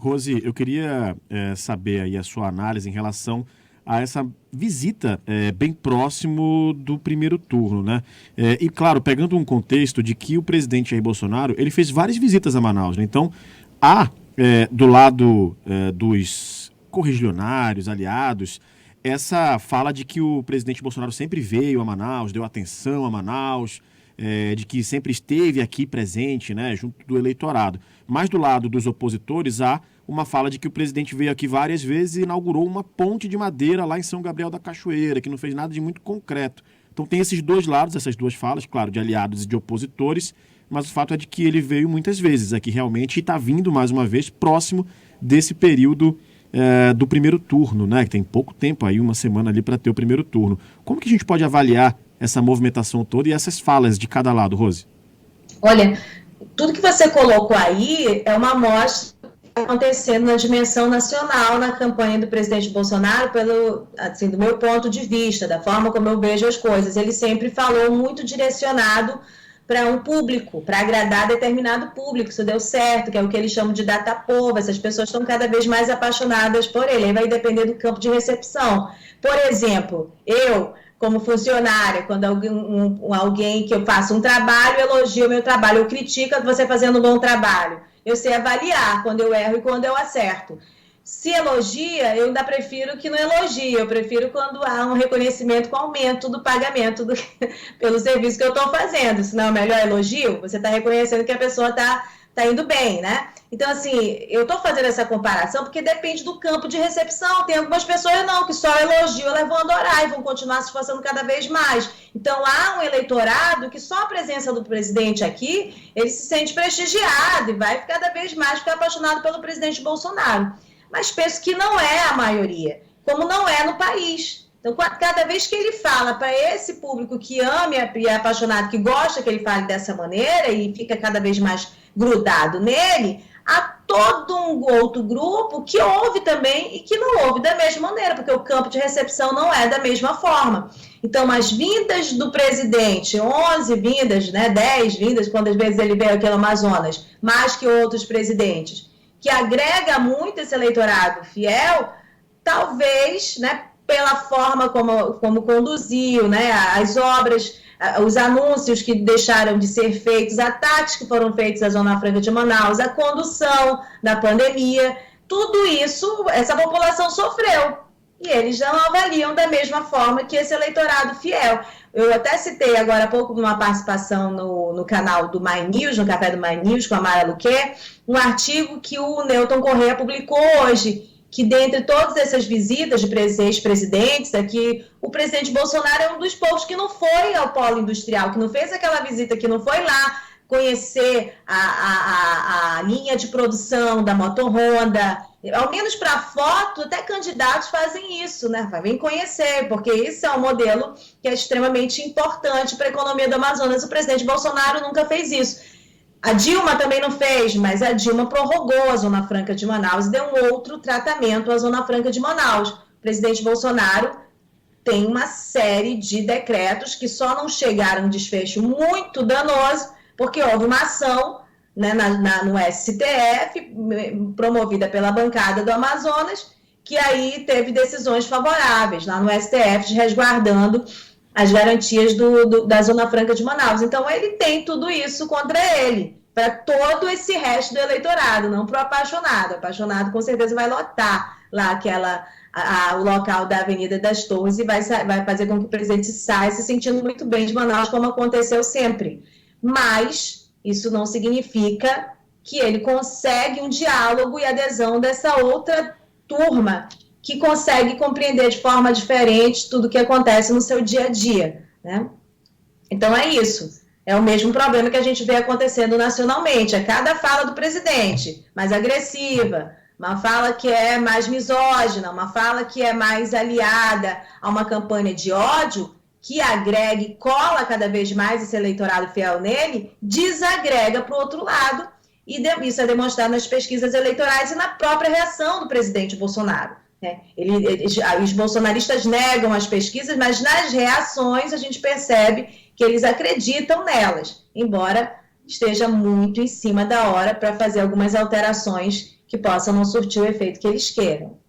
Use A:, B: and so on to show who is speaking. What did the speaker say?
A: Rose, eu queria saber aí a sua análise em relação a essa visita bem próximo do primeiro turno, né? E claro, pegando um contexto de que o presidente Jair Bolsonaro, ele fez várias visitas a Manaus, né? Então, há do lado dos correligionários, aliados, essa fala de que o presidente Bolsonaro sempre veio a Manaus, deu atenção a Manaus, de que sempre esteve aqui presente, né, junto do eleitorado. Mas do lado dos opositores há uma fala de que o presidente veio aqui várias vezes e inaugurou uma ponte de madeira lá em São Gabriel da Cachoeira, que não fez nada de muito concreto. Então tem esses dois lados, essas duas falas, claro, de aliados e de opositores, mas o fato é de que ele veio muitas vezes aqui realmente e está vindo mais uma vez próximo desse período do primeiro turno, né? Que tem pouco tempo aí, uma semana ali para ter o primeiro turno. Como que a gente pode avaliar essa movimentação toda e essas falas de cada lado, Rose?
B: Olha, tudo que você colocou aí é uma amostra acontecendo na dimensão nacional na campanha do presidente Bolsonaro, assim, do meu ponto de vista, da forma como eu vejo as coisas. Ele sempre falou muito direcionado para um público, para agradar determinado público. Isso deu certo, que é o que eles chamam de data povo. Essas pessoas estão cada vez mais apaixonadas por ele. Aí vai depender do campo de recepção. Por exemplo, eu, como funcionária, quando alguém que eu faço um trabalho, elogia o meu trabalho, eu critico você fazendo um bom trabalho. Eu sei avaliar quando eu erro e quando eu acerto. Se elogia, eu ainda prefiro que não elogie. Eu prefiro quando há um reconhecimento com aumento do pagamento pelo serviço que eu estou fazendo. Se não é o melhor elogio, você está reconhecendo que a pessoa está indo bem, né? Então, assim, eu estou fazendo essa comparação porque depende do campo de recepção. Tem algumas pessoas não, que só elogiam, elas vão adorar e vão continuar se esforçando cada vez mais. Então, há um eleitorado que só a presença do presidente aqui, ele se sente prestigiado e vai cada vez mais ficar apaixonado pelo presidente Bolsonaro. Mas penso que não é a maioria, como não é no país. Então, cada vez que ele fala para esse público que ama e é apaixonado, que gosta que ele fale dessa maneira e fica cada vez mais grudado nele, há todo um outro grupo que ouve também e que não ouve da mesma maneira, porque o campo de recepção não é da mesma forma. Então, as vindas do presidente, 11 vindas, né, 10 vindas, quando às vezes ele veio aqui no Amazonas, mais que outros presidentes, que agrega muito esse eleitorado fiel, talvez, né, pela forma como conduziu, né, as obras, os anúncios que deixaram de ser feitos, ataques que foram feitos à Zona Franca de Manaus, a condução da pandemia, tudo isso, essa população sofreu. E eles não avaliam da mesma forma que esse eleitorado fiel. Eu até citei agora há pouco numa participação no canal do My News, no Café do My News, com a Mara Luque, um artigo que o Newton Corrêa publicou hoje, que dentre todas essas visitas de ex-presidentes, aqui, o presidente Bolsonaro é um dos poucos que não foi ao polo industrial, que não fez aquela visita, que não foi lá conhecer a linha de produção da Moto Honda. Ao menos para foto, até candidatos fazem isso, né? Vem conhecer, porque esse é um modelo que é extremamente importante para a economia do Amazonas. O presidente Bolsonaro nunca fez isso. A Dilma também não fez, mas a Dilma prorrogou a Zona Franca de Manaus e deu um outro tratamento à Zona Franca de Manaus. O presidente Bolsonaro tem uma série de decretos que só não chegaram a um desfecho muito danoso, porque houve uma ação, né, no STF, promovida pela bancada do Amazonas, que aí teve decisões favoráveis lá no STF, resguardando as garantias da Zona Franca de Manaus. Então, ele tem tudo isso contra ele, para todo esse resto do eleitorado, não para o apaixonado. O apaixonado, com certeza, vai lotar lá o local da Avenida das Torres e vai fazer com que o presidente saia se sentindo muito bem de Manaus, como aconteceu sempre. Mas isso não significa que ele consegue um diálogo e adesão dessa outra turma que consegue compreender de forma diferente tudo o que acontece no seu dia a dia, né? Então é isso. É o mesmo problema que a gente vê acontecendo nacionalmente. A cada fala do presidente, mais agressiva, uma fala que é mais misógina, uma fala que é mais aliada a uma campanha de ódio, que agrega e cola cada vez mais esse eleitorado fiel nele, desagrega para o outro lado, e isso é demonstrado nas pesquisas eleitorais e na própria reação do presidente Bolsonaro. Os bolsonaristas negam as pesquisas, mas nas reações a gente percebe que eles acreditam nelas, embora esteja muito em cima da hora para fazer algumas alterações que possa não surtir o efeito que eles queiram.